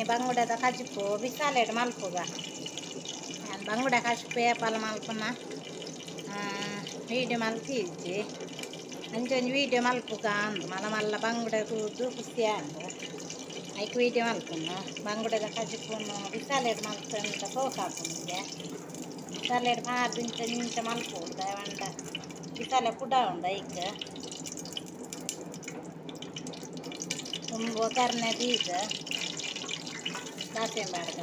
ಬಂಗುಡೆದ ಕಜಿಪು ಬಿಸಾಲೆಡ್ ಮಲ್ಪುಗ ನಾನು ಬಂಗುಡೆ ಕಜಿಪು ಏಪಲ್ ಮಲ್ಪುನ ವೀಡಿಯೋ ಮಲ್ತಿದ್ದೆ ಅಂಚೊಂದು ವೀಡಿಯೋ ಮಲ್ಪುಗ ಅಂದು ಮಲ್ಲ ಮಲ್ಲ ಬಂಗುಡೆ ತೂದು ಖುಷಿ ಅಂದು ಐಕ್ ವೀಡಿಯೋ ಮಲ್ಪುನು ಬಂಗುಡೆದ ಕಜಿಪುನು ಬಿಸಾಲೆಡ್ ಮಲ್ತಂತ ಪೋಕಾಪುನಿಗೆ ಬಿಸಾಲೆಡ್ ಪಾರ್ದು ಇಂಚ ಇಂಚ ಮಲ್ಪುದ ಒಂಡ ಬಿಸಾಲೆ ಪುಡ ಉಂಡ ಐಕ್ ತುಂಬ ಕರ್ನೆ ಬೀಜ ದಾಸೆ ಮಾಡ್ದ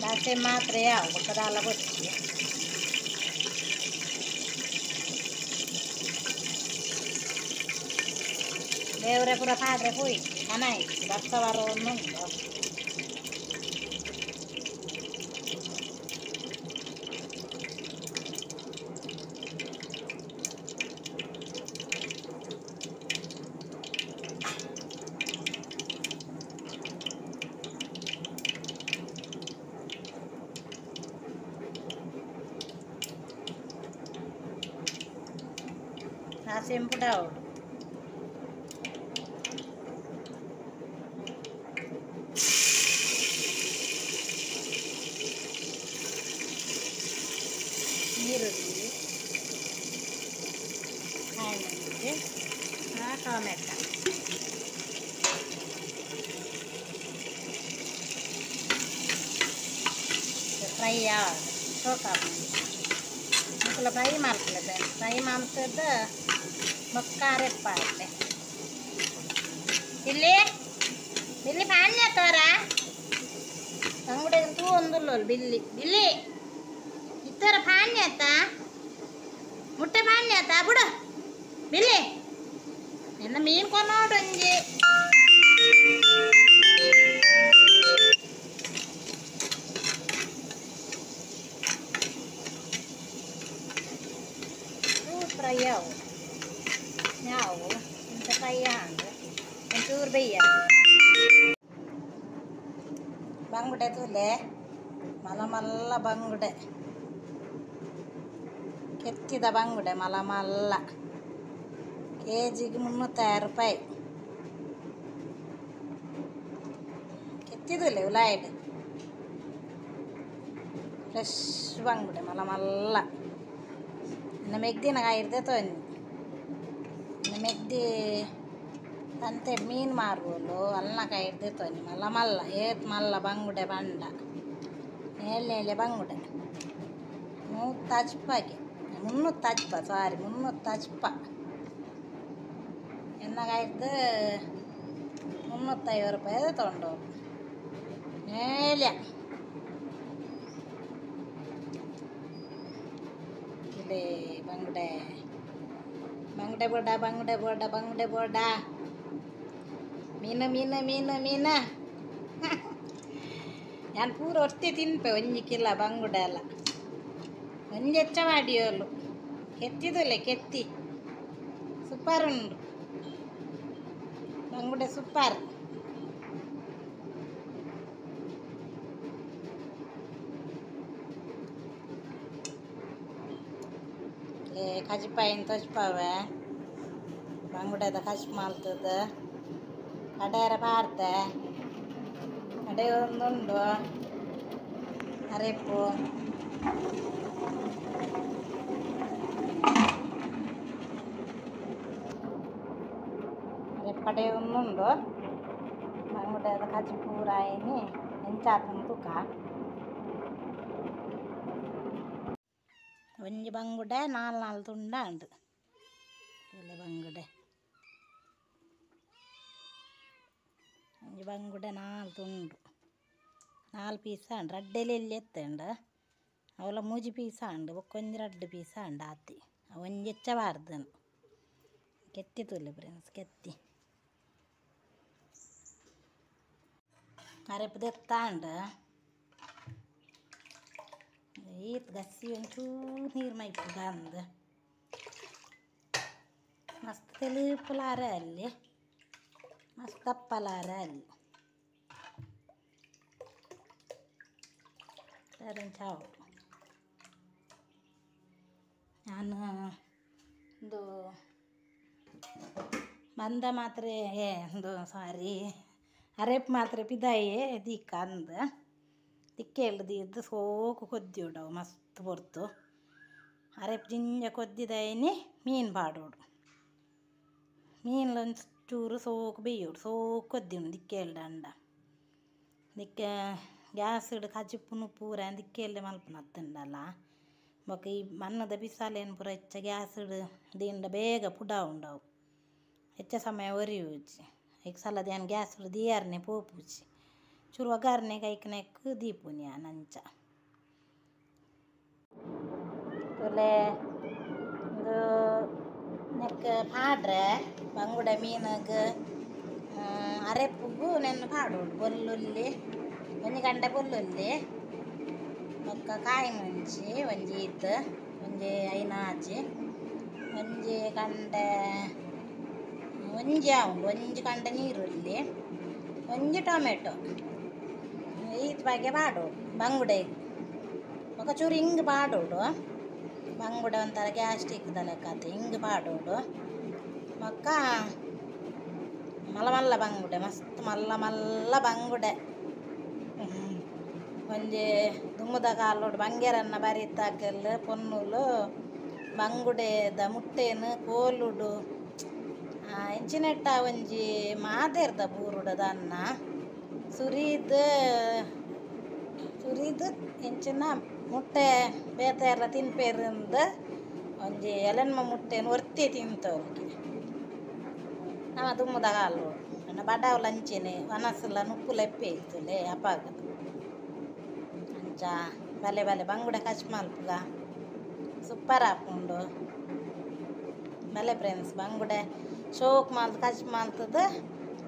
ದಾಸೆ ಮಾತ್ರ ಯಾವ ಬುಕ್ಕದಲ್ಲ ಗೊತ್ತಿ ದೇವರೇ ಪುರ ಪಾಡ್ರೆ ಹೋಯ್ತು ಮನ ಆಯ್ತು ಭಕ್ತವಾರ ಒಂದುಂಟು simpudaw ನೀರುಳ್ಳಿ ಕಾಯಿಮೆಣಸು ಟೊಮೆಟೊ ಫ್ರೈ ಸೋಕಾಪು ಮಕ್ಕಳು ಫ್ರೈ ಮಾಡ್ಕೊಳ್ಳಿ ಫ್ರೈ ಮಾಡ್ತದ್ದು ಮೊಕ್ಕಾರೆಪ್ಪಾಳೆ ಇಲ್ಲಿ ಬಿಲ್ಲಿ ಪಾಣ್ಯ ತೋರ ಅಂಗಡಿಗೆ ತೂ ಒಂದುಲ್ಲ ಬಿಲ್ಲಿ ಬಿಲ್ಲಿ ಇತ್ತರ ಪಾಣ್ಯ ಆತ ಮುಟ್ಟೆ ಪಾಣ್ಯ ಆತ ಬಿಡು ಬಿಲ್ಲಿ ನಿನ್ನ ಮೀನು ಕೊನೋಡೊಂಜಿ ಫ್ರೈ ಯಾವು ಇಂಥ ಫ್ರೈ ಹಂಗೆ ಒಂಚೂರು ಬೇಯ ಬಂಗುಡೆ ತುಲೆ ಮಲ ಮಲ್ಲ ಬಂಗುಡೆ ಕೆತ್ತಿದ ಬಂಗುಡೆ ಮಲ ಮಲ್ಲ ಕೆಜಿಗೆ 350 ರೂಪಾಯಿ ಕೆತ್ತಿದಿಲ್ಲ ಉಲಾಯ್ಡ್ ಫ್ರೆಶ್ ಬಂಗುಡೆ ಮಲ ಮಲ್ಲ ಇನ್ನು ಮೆಗ್ದಿನ ಕಾಯಿರ್ದೆ ತೊಂದು ಇನ್ನು ಮೆಗ್ದಿ ತಂತೆ ಮೀನು ಮಾರ್ಬೋದು ಅಲ್ಲ ಕಾಯಿರ್ದೆ ತೊಂದು ಮಲ್ಲ ಮಲ್ಲ ಏತ್ ಮಲ್ಲ ಬಂಗುಡೆ ಬಂಡ ನೇಲೆ ಬಂಗುಡೆ 300 ರೂಪಾಯಿಗೆ 300 ರೂಪಾಯಿ ಎನ್ನಗಾಯ್ದು 350 ರೂಪಾಯಿ ತೊಗೊಂಡೋರು ನೇಲೆ ಇಲ್ಲಿ ಬಂಗುಡೆ ಬಂಗುಡೆ ಬೋಡ ಬಂಗುಡೆ ಬೋಡ ಬಂಗುಡೆ ಬೋಡ ಮೀನು ಮೀನು ಮೀನು ಮೀನು ನಾನು ಪೂರ ಒತ್ತಿ ತಿನ್ಪೆ ಒಂಜಿಕ್ಕಿಲ್ಲ ಬಂಗುಡೆ ಎಲ್ಲ ಒಂಜಿ ಹೆಚ್ಚ ಮಾಡಿಯೋಲು ಕೆತ್ತಿದಿಲ್ಲ ಕೆತ್ತಿ ಸೂಪರ್ ಉಂಡು ಬಂಗುಡೆ ಸೂಪರ್ ಕಜಿಪಾಯಿನ ತೊಜ್ಪಾವೆ ಬಂಗುಡೆದ ಕಜಿ ಮಾಲ್ತದ ಕಡೆಯರ ಪಾರ್ದೆ ಕಡೆ ಒಂದುಂಡು ಅರೆಪ್ಪು ಅರೆಪ್ಪಡೆ ಒಂದುಂಡು ಬಂಗುಡೆದ ಕಜಿ ಪೂರ ಏನಿ ಎಂಚಾತನ ತೂಕ ಒಂಜಿ ಬಂಗುಡೆ 4 ತುಂಡ ಉಂಡು ಇಲ್ಲಿ ಬಂಗುಡೆ ಒಂಜಿ ಬಂಗುಡೆ 4 ತುಂಡು 4 ಪೀಸ ಉಂಡು ರಡ್ಡೆಲಿ ಎತ್ತುಂಡು ಅವಲ 3 ಪೀಸ ಉಂಡು ಬೊಕ್ಕೊಂಜಿ 2 ಪೀಸ ಉಂಡು ಆತಿ ಒಂಜಿ ಹೆಚ್ಚಬಾರ್ದನು ಕೆತ್ತಿ ತುಲೆ ಫ್ರೆಂಡ್ಸ್ ಕೆತ್ತಿ ಅರೆಪ್ಪು ದೆತ್ತಾ ಉಂಡು ಈತ್ ಗಸಿ ಒಂಚೂರು ನೀರು ಮೈಪುಗ ಅಂದು ಮಸ್ತ್ ತೆಲುಪುಲಾರ ಅಲ್ಲಿ ಮಸ್ತ್ ತಪ್ಪಲಾರ ಅಲ್ಲಿ ಸರಿ ಚಾವು ನಾನು ಒಂದು ಮಂದ ಮಾತ್ರ ಒಂದು ಸಾರಿ ಅರೆಪ್ ಮಾತ್ರ ಪಿದಾಯೇ ದಿಕ್ಕ ಅಂದ ದಿಕ್ಕೇಳ್ದು ಸೋಕು ಕೊದ್ದಿಯೋಡವು ಮಸ್ತ್ ಬರ್ತು ಅರೆಪ್ ಜಿಂಜ ಕೊದ್ದಿದಾಯನಿ ಮೀನು ಪಾಡೋಡು ಮೀನ್ಲೊಂದು ಚೂರು ಸೋಕು ಬೇಯೋಡು ಸೋಕು ಕೊದ್ದಿನು ದಿಕ್ಕೇಳ್ದ ಅಂಡ ದಿಕ್ಕ ಗ್ಯಾಸ್ ಇಡು ಕಜಿಪ್ಪುನು ಪೂರ ದಿಕ್ಕೇಳ್ದೆ ಮಲ್ಪನ ಹತ್ತಂಡಲ್ಲ ಬೊಕ್ಕ ಈ ಮಣ್ಣದ ಬಿಸಾಲೇನು ಪೂರ ಹೆಚ್ಚ ಗ್ಯಾಸ್ ಇಡು ದಿಂಡ ಬೇಗ ಪುಡ ಉಂಡವು ಹೆಚ್ಚ ಸಮಯ ಒರಿಯೂಜಿ ಈಗ ಸಲ ಧ್ಯಾನ್ ಗ್ಯಾಸ್ ಇಡು ದಿಯಾರ್ನೆ ಪೋಪುಜಿ ಚೂರು ಒಗ್ಗರಣೆ ಕೈಕ್ನೆಕ್ ದೀಪುನಿ ನಂಚ ತುಲೆ ಇದು ನೆಕ್ ಪಾಡ್ರೆ ಬಂಗುಡ ಮೀನಿಗೆ ಅರೆಪ್ಪುಗು ನೆನ್ನು ಪಾಡೋಡು ಬೆಳ್ಳುಳ್ಳಿ ಒಂಜಿ ಗಂಟೆ ಬೆಳ್ಳುಳ್ಳಿ ಬೊಕ್ಕ ಕಾಯಿ ಮುಂಚಿ ಒಂಜಿ ಇತ್ತು ಒಂಜಿ ಐನಾಜಿ ಒಂಜಿ ಗಂಟೆ ಒಂಜಿ ಉಂಡು ಒಂಜಿ ಗಂಟೆ ನೀರುಳ್ಳಿ ಒಂಜಿ ಟೊಮೆಟೊ ಈತ್ ಬಗ್ಗೆ ಪಾಡೋಡು ಬಂಗುಡೆಗೆ ಬೊಕ್ಕ ಚೂರು ಹಿಂಗೆ ಪಾಡೋಡು ಬಂಗುಡ ಒಂಥರ ಗ್ಯಾಸ್ಟ್ರಿಕ್ದ ಲೆಕ್ಕತ್ತೆ ಹಿಂಗೆ ಪಾಡೋಡು ಬೊಕ್ಕ ಮಲ್ಲ ಮಲ್ಲ ಬಂಗುಡೆ ಮಸ್ತ್ ಮಲ್ಲ ಮಲ್ಲ ಬಂಗುಡೆ ಒಂಜಿ ದುಮ್ಮದ ಕಾಲೋಡು ಬಂಗೇರನ್ನ ಬರಿತಾಕಲ್ ಪೊನ್ನುಲು ಬಂಗುಡೆದ ಮುಟ್ಟೆನು ಕೋಲುಡು ಇಂಚಿನೆಟ್ಟ ಒಂಜಿ ಮಾದೇರ್ದ ಬೂರುಡದ ಅನ್ನ ಸುರಿದು ಇಂಚಿನ ಮುಟ್ಟೆ ಬೇತೆಲ್ಲ ತಿನ್ಪೇರಿಂದ ಒಂಜಿ ಎಲೆನ್ಮ ಮುಟ್ಟೆನು ಒರ್ತಿ ತಿಂತವ್ರಿಗೆ ನಮ್ಮ ದುಮ್ಮದ ಕಾಲು ನನ್ನ ಬಡವಲ ಅಂಚೆನೆ ವನಸಲ ನುಪ್ಪು ಲೆಪ್ಪೆ ಇತ್ತುಲೆ ಅಪಾಗ ಅಂಚ ಬಲೆ ಬಲೆ ಬಂಗುಡೆ ಕಚ್ ಮಲ್ಪುಗ ಸೂಪರ್ ಹಾಕೊಂಡು ಬಲೆ ಫ್ರೆಂಡ್ಸ್ ಬಂಗುಡೆ ಶೋಕ್ ಮಾಲ್ತು ಕಚ್ ಮಾಲ್ತದ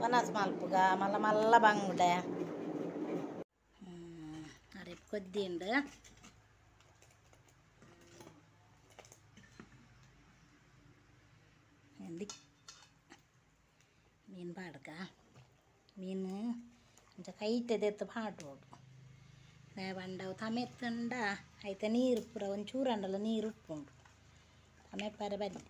ವನಸ್ ಮಲ್ಪುಗ ಮಲ್ಲ ಮಲ್ಲ ಬಂಗುಡೆ ಅರೆ ಕೊದ್ದಿಂಡು ಮೀನು ಪಾಡ್ಗ ಮೀನು ಅಂಚ ಕೈಟೆದೆತ್ತು ಪಾಡೋಡು ಬಂಡವು ತಮೆತ್ತಂಡ ಐತೆ ನೀರು ಪೂರ ಒಂಚೂರು ಅಂಡಲ್ಲ ನೀರು ಉಪ್ಪುಂಡು ತಮೆಪ್ಪರೆ ಬನ್ನಿ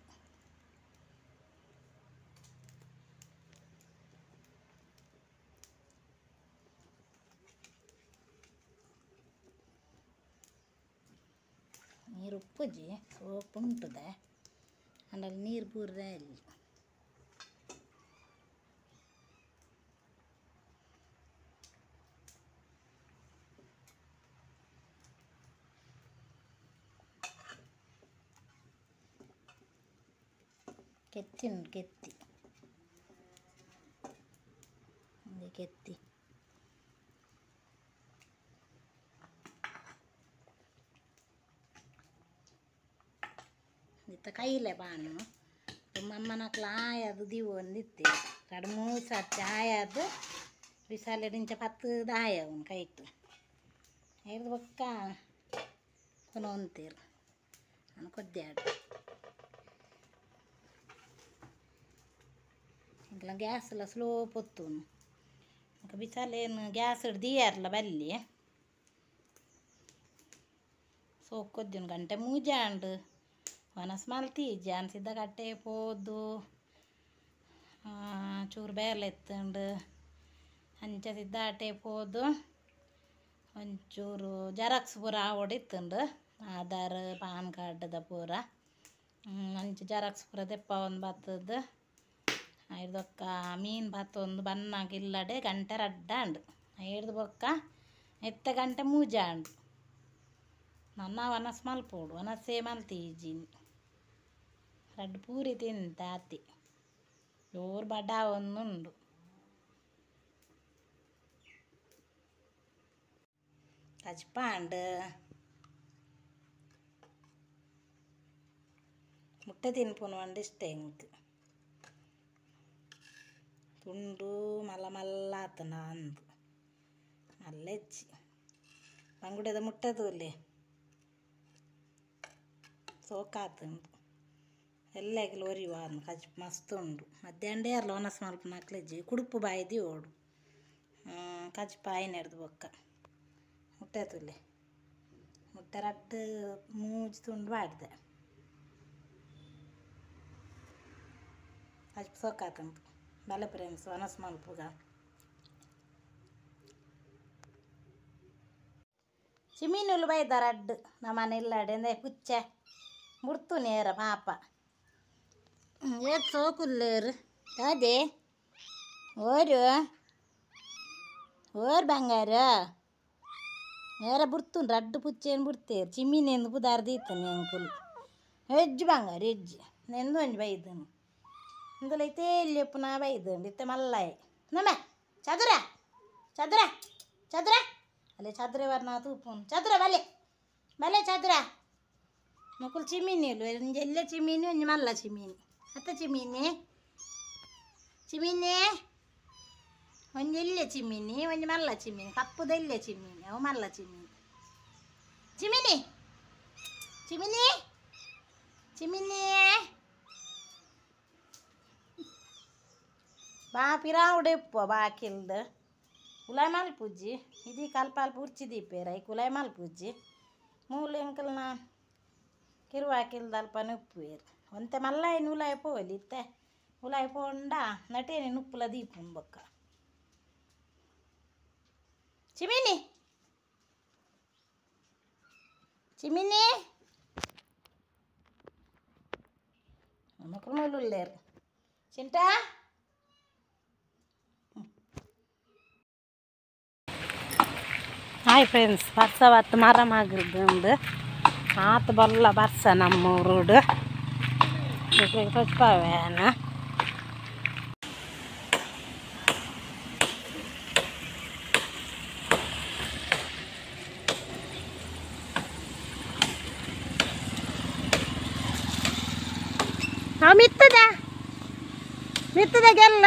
ನೀರು ಉಪ್ಪುಜಿ ಸೋಪು ಉಂಟುದೆ ಅಂಡಲ್ಲಿ ನೀರು ಪೂರ ಇಲ್ಲಿ ಕೆತ್ತಿ ಕೆತ್ತಿ ಇತ್ತ ಕೈಲೆ ಬಾನು ಮಮ್ಮನಕ್ಲ ಆಯದು ದಿವು ಒಂದಿತ್ತೆ 2-3 ಸರ್ತಿ ಆಯದು ಬಿಸಾಲೆಡಿಂಚ 10 ಆಯ ಅವನು ಕೈಟು ಐದು ಬೊಕ್ಕ ಕೊನೊಂತೀರು ನಾನು ಕೊದ್ದಾಡು ಇಂಕಲ ಗ್ಯಾಸ್ ಎಲ್ಲ ಸ್ಲೋ ಪೊತ್ತುನು ಬಿಸಾಲೇನು ಗ್ಯಾಸ್ ಹಿಡ್ದಿಯಾರಲ್ಲ ಬಲ್ಲಿ ಸೋಕ್ ಕೊದ್ದಿನ ಗಂಟೆ ಮೂಜಾಂಡು ವನಸ್ ಮಲ್ತೀಜಿ ಅನ್ಸಿದ್ದ ಕಟ್ಟೆ ಪೋದು ಚೂರು ಬೇರ್ಲೆ ಎತ್ತಂಡು ಅಂಚ ಸಿದ್ದಾಟೆ ಪೋದು ಒಂಚೂರು ಜೆರಾಕ್ಸ್ ಪೂರ ಆವೋಡಿತ್ತುಂಡು ಆಧಾರ್ ಪಾನ್ ಕಾರ್ಡ್ದ ಪೂರ ಅಂಚು ಜೆರಾಕ್ಸ್ ಪೂರ ತೆಪ್ಪ ಒಂದು ಬತ್ತದ ಐದೊಕ್ಕ ಮೀನು ಬತ್ತೊಂದು ಬನ್ನಾಗಿಲ್ಲಡೆ ಗಂಟೆ ರಡ್ಡಾಂಡು ಐದು ಬೊಕ್ಕ ಎತ್ತ ಗಂಟೆ ಮೂಜಾಂಡು ನನ್ನ ವನಸ್ ಮಲ್ಪೋಡು ವನಸ್ಸೇ ಮಲ್ತೀಜಿನಿ ರಡ್ಡು ಪೂರಿ ತಿಂತ ಅತಿ ಜೋರು ಬಡ ಒಂದುಂಡು ಕಚ್ಪಾಂಡು ಮುಟ್ಟೆ ತಿನ್ಪುನು ಅಂಡು ಇಷ್ಟ ಇಂಕ್ ತುಂಡು ಮಲ್ಲ ಮಲ್ಲ ಆತನ ಅಂದು ಮಲ್ಲೆಜ್ಜಿ ಬಂಗುಡೆದ ಮುಟ್ಟೆ ತೂಲೆ ಸೋಕಾತುಂಡು ಎಲ್ಲೆಗ್ಲು ಒರಿಯುವ ಅಂದು ಕಚ್ ಮಸ್ತ್ ಉಂಡು ಮಧ್ಯಾಹ್ನ ಇರಲ್ಲ ಒನಸ್ ಮಲ್ಪ ನಕ್ಲೆಜ್ಜಿ ಕುಡುಪು ಬಾಯ್ದಿ ಓಡು ಕಚ್ ಪಾಯಿನೆಡ್ದು ಬೊಕ್ಕ ಮುಟ್ಟೆ ತುಲೆ ಮುಟ್ಟೆ ರಡ್ಡು ಮೂಜಿ ತುಂಡು ಬಾಡ್ದೆ అది సోకాతం బల ఫ్రెండ్స్ వనస్ మలుపుగా చిమీనులు బయదరడ్డు ನಮ್ಮ ನೆಲ್ಲಾಡೆ ಪುಚ್ಚ ಮುಡ್ತು ನೇರ ಪಾಪ ಏತ್ ಸೋಕುಲ್ಲೇರು ಅದೇ ಓರ್ ಬಂಗಾರ నేర బుర్తుండ్రు అడ్డు పుచ్చేని బుర్తేరు చిమ్మిని ఎందుకు దారితీస్తాను అంకుల్ వెజ్ బంగారు వెజ్ నేను కొంచెం బయదాను ఇందులో అయితే చెప్పు నా బయదండి ఇస్తే మళ్ళీ నమ్మే చదురా చదురా చదురా అలే చదురేవారు నా తూపు చదురా భలే భలే చదురా మొక్కలు చిమ్మినీళ్ళు ఎల్లే చిమ్మిని కొంచెం మళ్ళా చిమ్మిని అత్త చిమ్మిని చిమ్మిని కొంచెం ఎల్లే చిమ్మిని కొంచెం మళ్ళా చిమ్మిని కప్పుదెల్లే చిమ్మిని అవు మళ్ళా చిమ్మిని చిమ్మిని చిమ్మిని చిమ్మిని బాపిరావుడు ఎప్పు బాకిల్దు కులాయిమాల పూజి ఇది కల్పాలు పూర్చి దీపారు అవి కులాయిమాల పూజి మూలు ఇంకలు నా కిరువాకిలు దల్పని ఉప్పువేరు అంతే మళ్ళీ నూలు అయిపోవాలి ఇస్తే నూలు అయిపోకుండా నటేని నుప్పుల దీపం బొక్క చిమిని చిమిని మొక్కలు మూలు లేరు చింటా ಹಾಯ್ ಫ್ರೆಂಡ್ಸ್ ಬರ್ಸ ಹೊತ್ತು ಮರ ಮಾಗಿರ್ದು ಆತ ಬಲ್ಲ ಬರ್ಸ ನಮ್ಮೂರುಡು ಸ್ವಚ್ಛವೇನ ಅವು ಮಿತ್ತದ ಗೆಲ್ಲ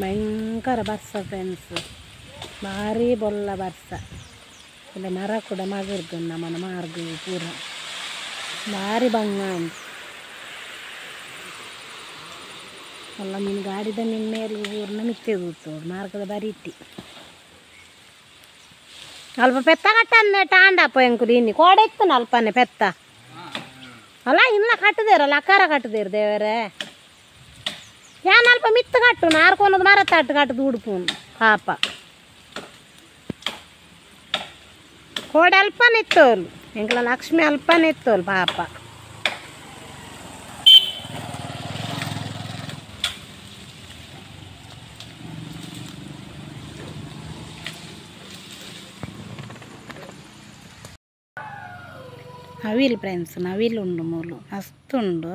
ಭಯಂಕರ ಬರ್ಸ ಫ್ರೆಂಡ್ಸ್ ಭಾರಿ ಬೊಲ್ಲ ಬರ್ಸ ಇಲ್ಲ ಮರ ಕೂಡ ಮಗಿರ್ದು ನಮ್ಮನ ಮಾರ್ಗ ಪೂರ ಭಾರಿ ಬಂಗ ಅಲ್ಲ ನಿನ್ನ ಗಾಡಿದ ನಿನ್ನ ಮೇಲೆ ಊರನ್ನ ಮಿತ್ತದು ಮಾರ್ಗದ ಬರೀತಿ ಅಲ್ಪ ಪೆತ್ತ ಕಟ್ಟಂದೆ ಟಾಂಡಪ್ಪ ಎಂಕುಲು ಇನ್ನು ಕೋಡೆತ್ತು ಅಲ್ಪನೆ ಪೆತ್ತ ಅಲ್ಲ ಇಲ್ಲ ಕಟ್ಟದೇರಲ್ಲ ಅಕ್ಕಾರ ಕಟ್ಟದೇರು ದೇವರೇ ಯಾನ್ ಅಲ್ಪ ಮಿತ್ತು ಕಟ್ಟು ನಾರ್ಕೊನದು ಮರ ತಟ್ಟು ಕಟ್ಟದು ಉಡುಪುನು ಪಾಪ ಕೋಡೆ ಅಲ್ಪನೆ ಇತ್ತೋಲು ಎಂಕಲ ಲಕ್ಷ್ಮಿ ಅಲ್ಪನೆ ಇತ್ತೋಲು ಪಾಪ ನವಿಲು ಫ್ರೆಂಡ್ಸ್ ನವಿಲು ಉಂಡು ಮೂಲು ಮಸ್ತ್ ಉಂಡು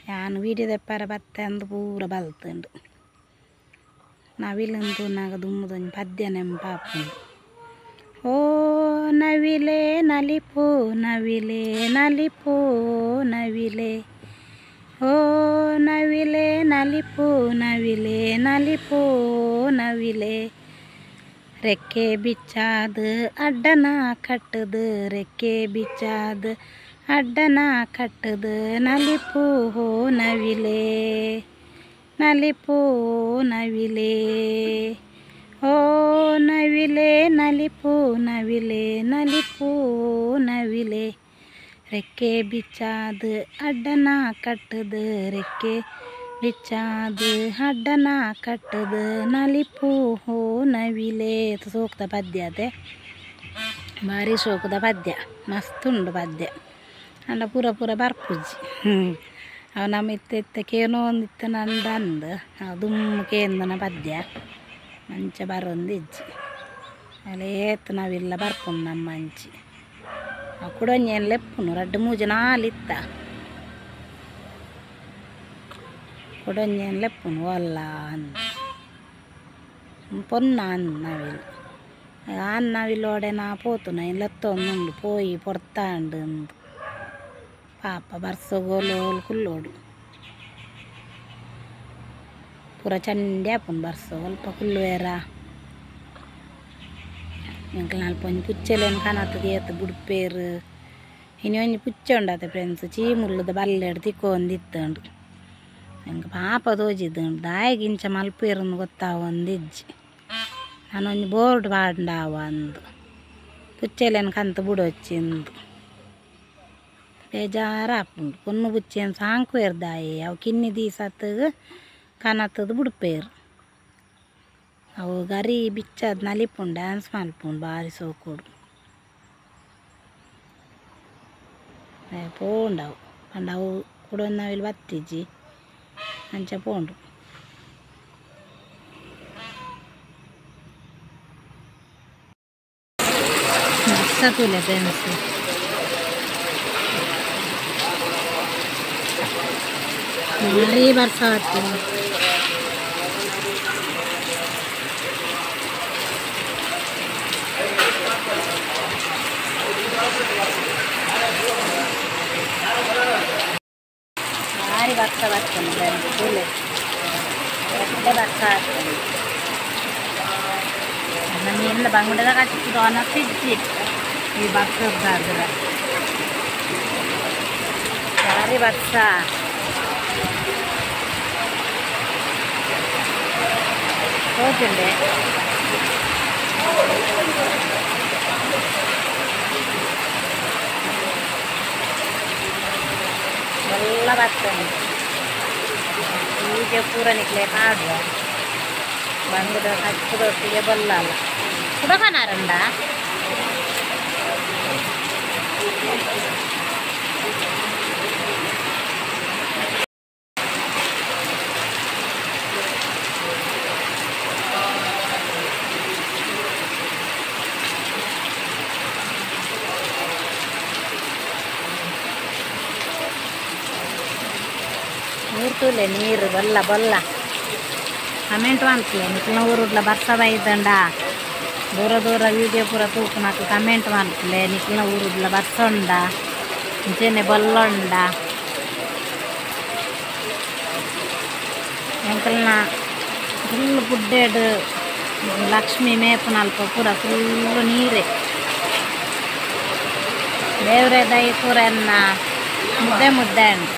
ಯಾನು ವೀಡಿಯೋ ತೆಪ್ಪಾರ ಬತ್ತೆ ಅಂದು ಪೂರ ಬಲ್ತುಂಡು ನವಿಲಂತೂ ನಾಗ ದುಮ್ಮದೊಂದು ಪದ್ಯ ನೆಂಪಾಪುಂಡು ಓ ನವಿಲೆ ನಲಿಪೋ ನವಿಲೆ ನಲಿಪೋ ನವಿಲೆ ಓ ನವಿಲೆ ನಲಿಪೋ ನವಿಲೆ ನಲಿಪೋ ನವಿಲೆ ರೆಕ್ಕೆ ಬಿಚ್ಚಾದ ಅಡ್ಡನ ಕಟ್ಟದು ರೆಕ್ಕೆ ಬಿಚ್ಚಾದ ಅಡ್ಡನ ಕಟ್ಟದು ನಲಿಪೋ ನವಿಲೆ ನಲಿಪೋ ನವಿಲೆ ಓ ನವಿಲೆ ನಲಿಪೋ ನವಿಲೆ ನಲಿಪೋ ನವಿಲೆ ರೆಕ್ಕೆ ಬಿಚ್ಚಾದ ಅಡ್ಡನ ಕಟ್ಟದು ರೆಕ್ಕೆ ಬಿಚ್ಚಾದ ಅಡ್ಡನ ಕಟ್ಟದು ನಲಿಪೋ ನವಿಲೆ ಸೂಕ್ತ ಪದ್ಯ ಅದೇ ಭಾರಿ ಶೋಕದ ಪದ್ಯ ಮಸ್ತುಂಡು ಪದ್ಯ ಅಂಡ ಪೂರ ಪೂರ ಬರ್ಪುಜ್ಜಿ ಅವು ನಮ್ಮ ಇತ್ತೇನೋ ಒಂದಿತ್ತು ನಂದು ಅಂದು ಅವು ದುಮ್ಮಕೇಂದನ ಪದ್ಯ ಮಂಚ ಬರೊಂದಿಜ್ಜಿ ಅಲ್ಲೇ ಏತು ನಾವಿಲ್ಲ ಬರ್ಪುನು ನಮ್ಮ ಮಂಚಿ ಅವು ಕುಡೊಂಜೇನು ಲೆಪ್ಪುನು ರಡ್ಡು ಮೂಜು ನಾಲಿತ್ತ ಕುಡೊಂಜೇನು ಲೆಪ್ಪುನು ಒಲ್ಲ ಅಂದು ಪೊನ್ನ ಅಂದು ನಾವಿಲ್ಲ ಅನ್ನ ವಿಲ್ಲೋಡೆನ ಪೋತುನ ಇಲ್ಲತ್ತೊಂದು ಪೋಯಿ ಪೊರ್ತಾಂಡು ಪಾಪ ಬರ್ಸಗೋಲು ಕುಲ್ಲೋಡು ಪೂರ ಚಂಡಿ ಆಪುಂಡು ಬರ್ಸ ಸ್ವಲ್ಪ ಕುಲ್ಲುವೇರ ಎಂಕಲ್ ನಲ್ಪ ಒಂಜಿ ಪುಚ್ಚೆಲೇನು ಕನತದ ಏತ ಬುಡ್ಪೇರು ಇನಿ ಒಂಜಿ ಪುಚ್ಚೆ ಉಂಡತೆ ಫ್ರೆಂಡ್ಸ್ ಚೀಮುಲ್ಲದ ಬಲ್ಲೆಡು ತಿಕ್ಕೊಂದಿತ್ತುಂಡು ಎಂಕ ಪಾಪ ತೋಜಿದ್ದುಂಡು ದಾಯಿಗೆ ಇಂಚ ಮಲ್ಪೇರನ್ನು ಗೊತ್ತಾವೊಂದಿಜ್ಜಿ ನಾನೊಂದು ಬೋರ್ಡ್ ಪಾಂಡಾವ ಅಂದು ಪುಚ್ಚೆಲೇನು ಕಂತು ಬುಡೊಚ್ಚಿಂದು ಬೇಜಾರು ಆಪುಂಡು ಪೊನ್ನು ಪುಚ್ಚೆನು ಸಾಂಕುವೇರು ದಾಯಿ ಅವು ಕಿನ್ನಿ ದೀಸತ್ತಗ ಕನತದು ಬುಡ್ಪೇರು ಅವು ಗರಿ ಬಿಚ್ಚದ ನಲಿಪುಂಡು ಡ್ಯಾನ್ಸ್ ಮಲ್ಪುಂಡು ಬಾರಿ ಸೋಕುಡು ಪೋಂಡವು ಪಂಡವು ಕೂಡ ನಾವಿಲ್ಲಿ ಬತ್ತಿಜ್ಜಿ ಅಂಚ ಪೋಂಡು ಸತುಲೆ ಫ್ರೆಂಡ್ಸ್ ಭಾರಿ ಬರ್ಸ ಆಗ್ತದೆ ಭಾರಿ ಬರ್ಸ ಬರ್ತದೆ ಫ್ರೆಂಡ್ಸ್ ತುಲೆ ದೊಡ್ಡ ಬರ್ಸ ಆಗ್ತದೆ ನಮ್ಮೆಲ್ಲ ಬಂಗುಡದ ಕಟ್ಟಿದ್ದು ಅನ್ನಿಸಿ ಈ ಬರ್ಸದ್ದಾದ್ರೆ ಭಾರಿ ಬರ್ಸ ಹೋಗುಂಡೆ ಎಲ್ಲ ಬರ್ತದೆ ಹೀಗೆ ಪೂರ ನಿಕ್ಲೆ ಕಾಡುವ ಬಂಗುಡ ಹಚ್ಚದೊಟ್ಟಿಗೆ ಬಲ್ಲಲ್ಲ ಕುಡಕನಾರಂಡ ನೀರು ತೂಲೆ ನೀರು ಬಲ್ಲ ಬಲ್ಲ ಕಮೆಂಟ್ ಮಾಡ್ತೀವಿ ನಿಕ್ಲ ಊರುಡ್ಲ ಬರ್ಸ ಬೈದಂಡ ದೂರ ದೂರ ವೀಡಿಯೋ ಪೂರ ತೂಕು నాకు ಕಮೆಂಟ್ ಮಾಡ್ತೀವಿ ನಿಕ್ಲ ಊರುಡ್ಲ ಬರ್ಸೊಂಡ ಇಂಚೆನೆ ಬಲ್ಲೊಂಡ ಎಂಕಲ್ನ ಫುಲ್ ಗುಡ್ಡೆಡು ಲಕ್ಷ್ಮಿ ಮೇಪು ನಲ್ಪ ಪೂರ ಫುಲ್ಲು ನೀರೇ ದೇವ್ರೆ ದೈ ಪೂರ ಮುದ್ದೆ ಮುದ್ದೆ ಉಂಟು